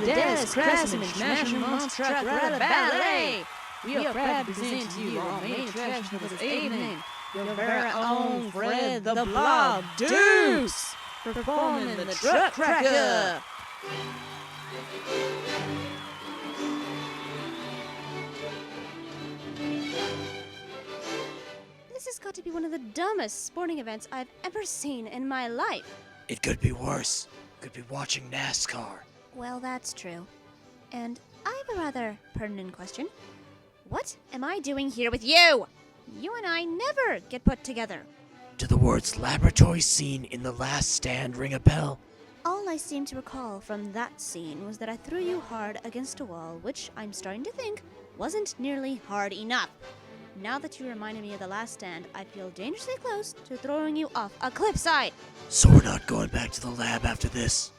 Des Craftsman's Mashing Monster Truck Rattle Ballet. We are proud to present to you our main attraction of this evening, your very own Fred the Blob Deuce, performing the Truck Cracker. This has got to be one of the dumbest sporting events I've ever seen in my life. It could be worse. Could be watching NASCAR. Well, that's true. And I have a rather pertinent question. What am I doing here with you? You and I never get put together. Do the words laboratory scene in The Last Stand ring a bell? All I seem to recall from that scene was that I threw you hard against a wall, which I'm starting to think wasn't nearly hard enough. Now that you reminded me of The Last Stand, I feel dangerously close to throwing you off a cliffside. So we're not going back to the lab after this?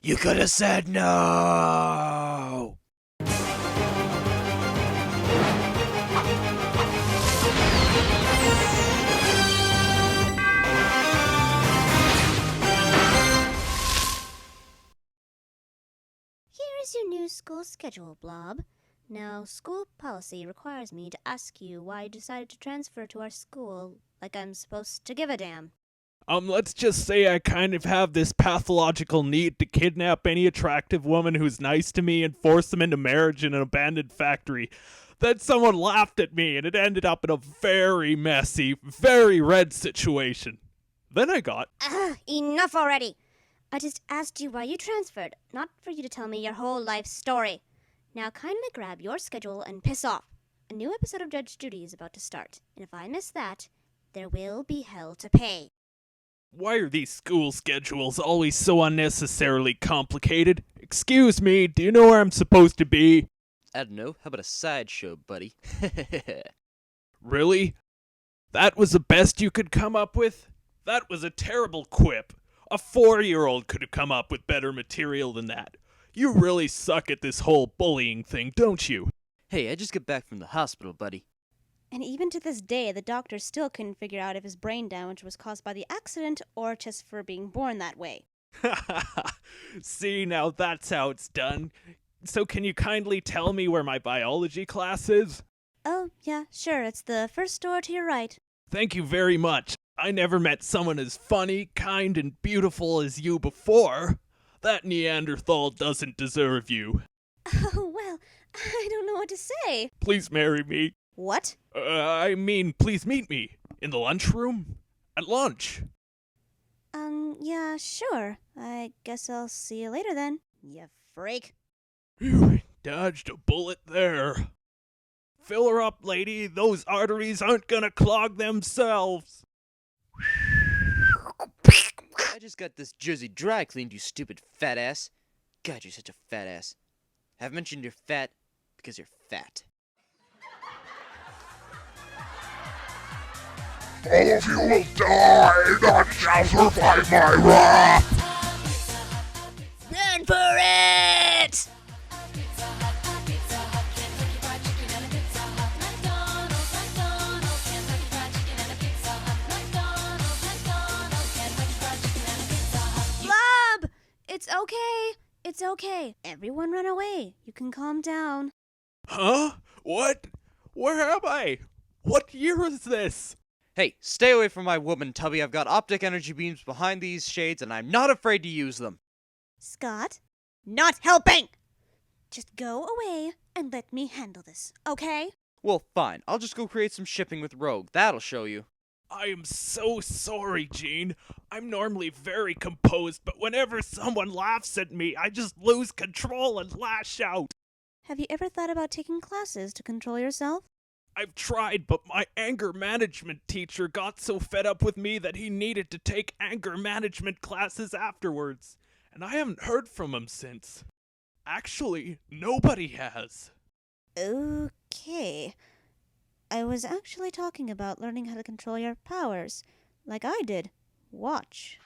You could have said no! Here is your new school schedule, Blob. Now, school policy requires me to ask you why you decided to transfer to our school, like I'm supposed to give a damn. Let's just say I kind of have this pathological need to kidnap any attractive woman who's nice to me and force them into marriage in an abandoned factory. Then someone laughed at me and it ended up in a very messy, very red situation. Then I got... Enough already! I just asked you why you transferred, not for you to tell me your whole life story. Now kindly grab your schedule and piss off. A new episode of Judge Judy is about to start, and if I miss that, there will be hell to pay. Why are these school schedules always so unnecessarily complicated? Excuse me, do you know where I'm supposed to be? I don't know, how about a sideshow, buddy? Really? That was the best you could come up with? That was a terrible quip. A 4-year-old could have come up with better material than that. You really suck at this whole bullying thing, don't you? Hey, I just got back from the hospital, buddy. And even to this day, the doctor still couldn't figure out if his brain damage was caused by the accident or just for being born that way. See, now that's how it's done. So can you kindly tell me where my biology class is? Oh, yeah, sure, it's the first door to your right. Thank you very much. I never met someone as funny, kind, and beautiful as you before. That Neanderthal doesn't deserve you. Oh, well, I don't know what to say. Please marry me. What? I mean, please meet me. In the lunchroom? At lunch. Yeah, sure. I guess I'll see you later then, you freak. You dodged a bullet there. Fill her up, lady. Those arteries aren't gonna clog themselves. I just got this jersey dry cleaned, you stupid fat ass. God, you're such a fat ass. I've mentioned you're fat because you're fat. All of you will die, none shall survive my wrath! Run for it! Blob! It's okay. It's okay. Everyone run away. You can calm down. Huh? What? Where am I? What year is this? Hey, stay away from my woman, Tubby. I've got optic energy beams behind these shades, and I'm not afraid to use them. Scott? Not helping! Just go away and let me handle this, okay? Well, fine. I'll just go create some shipping with Rogue. That'll show you. I am so sorry, Gene. I'm normally very composed, but whenever someone laughs at me, I just lose control and lash out. Have you ever thought about taking classes to control yourself? I've tried, but my anger management teacher got so fed up with me that he needed to take anger management classes afterwards, and I haven't heard from him since. Actually, nobody has. Okay. I was actually talking about learning how to control your powers, like I did. Watch.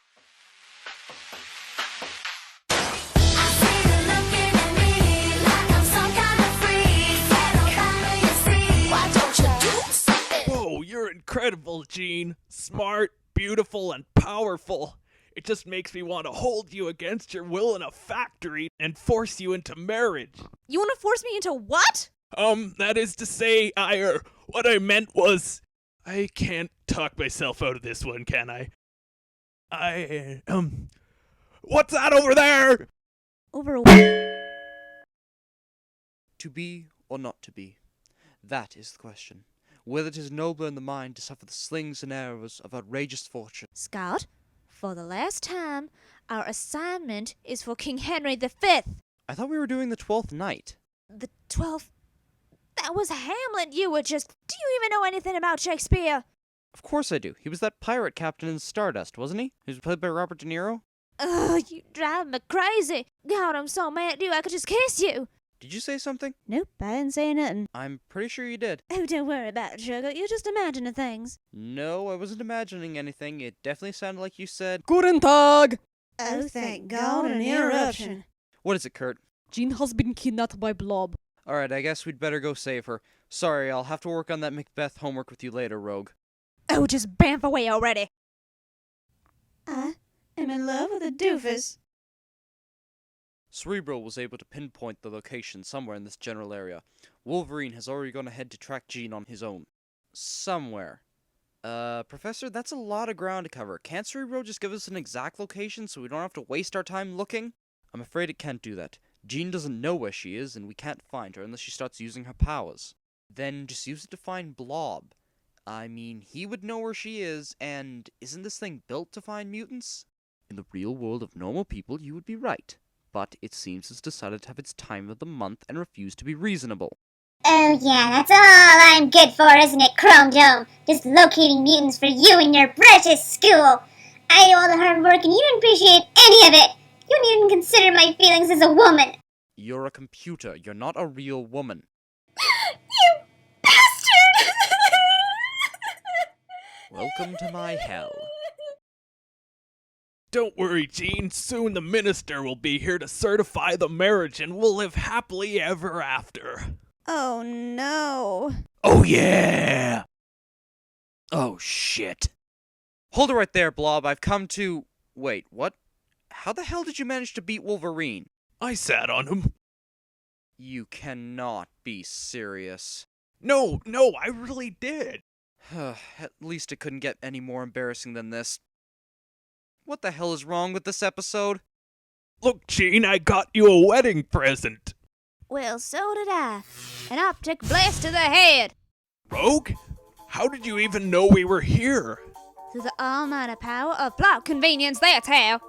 Whoa, you're incredible, Gene. Smart, beautiful, and powerful. It just makes me want to hold you against your will in a factory and force you into marriage. You want to force me into what? That is to say, what I meant was, I can't talk myself out of this one, can I? What's that over there? Over what? To be or not to be? That is the question. Whether it is nobler in the mind to suffer the slings and arrows of outrageous fortune. Scout, for the last time, our assignment is for King Henry V. I thought we were doing the 12th night. The 12th? That was Hamlet, you were just... Do you even know anything about Shakespeare? Of course I do. He was that pirate captain in Stardust, wasn't he? He was played by Robert De Niro? Ugh, you drive me crazy. God, I'm so mad at you, I could just kiss you. Did you say something? Nope, I didn't say nothing. I'm pretty sure you did. Oh, don't worry about it, sugar. You're just imagining things. No, I wasn't imagining anything. It definitely sounded like you said... Guten Tag! Oh, thank God, an interruption. What is it, Kurt? Jean has been kidnapped by Blob. Alright, I guess we'd better go save her. Sorry, I'll have to work on that Macbeth homework with you later, Rogue. Oh, just bamf away already. I am in love with a doofus. Cerebro was able to pinpoint the location somewhere in this general area. Wolverine has already gone ahead to track Jean on his own. Somewhere. Professor, that's a lot of ground to cover. Can't Cerebro just give us an exact location so we don't have to waste our time looking? I'm afraid it can't do that. Jean doesn't know where she is, and we can't find her unless she starts using her powers. Then just use it to find Blob. I mean, he would know where she is, and isn't this thing built to find mutants? In the real world of normal people, you would be right. But it seems it's decided to have its time of the month and refuse to be reasonable. Oh yeah, that's all I'm good for, isn't it, Chrome Dome? Just locating mutants for you and your British school. I do all the hard work and you don't appreciate any of it. You don't even consider my feelings as a woman. You're a computer. You're not a real woman. You bastard! Welcome to my hell. Don't worry, Jean. Soon the minister will be here to certify the marriage and we'll live happily ever after. Oh, no. Oh yeah! Oh shit. Hold it right there, Blob. I've come to... Wait, what? How the hell did you manage to beat Wolverine? I sat on him. You cannot be serious. No, I really did. At least it couldn't get any more embarrassing than this. What the hell is wrong with this episode? Look, Jean, I got you a wedding present. Well, so did I. An optic blast to the head. Rogue? How did you even know we were here? Through the almighty power of plot convenience, that's how.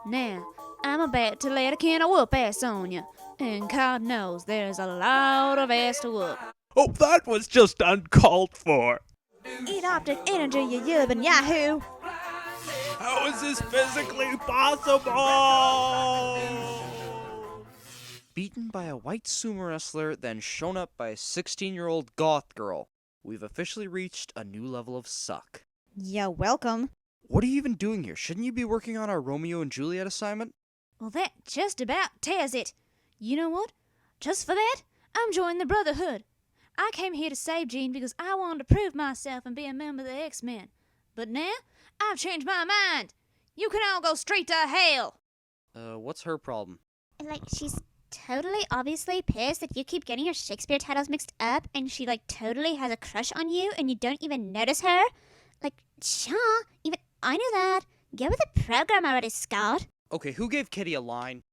Now, I'm about to let a can of whoop ass on you. And God knows there's a lot of ass to whoop. Oh, that was just uncalled for. Eat optic energy, you yubbin' yahoo! How is this physically possible? Beaten by a white sumo wrestler, then shown up by a 16-year-old goth girl. We've officially reached a new level of suck. You're welcome. What are you even doing here? Shouldn't you be working on our Romeo and Juliet assignment? Well, that just about tears it. You know what? Just for that, I'm joining the Brotherhood. I came here to save Jean because I wanted to prove myself and be a member of the X-Men. But now, I've changed my mind. You can all go straight to hell. What's her problem? Like, she's totally obviously pissed that you keep getting your Shakespeare titles mixed up, and she, like, totally has a crush on you, and you don't even notice her. Like, sure, even I knew that. Get with the program already, Scott. Okay, who gave Kitty a line?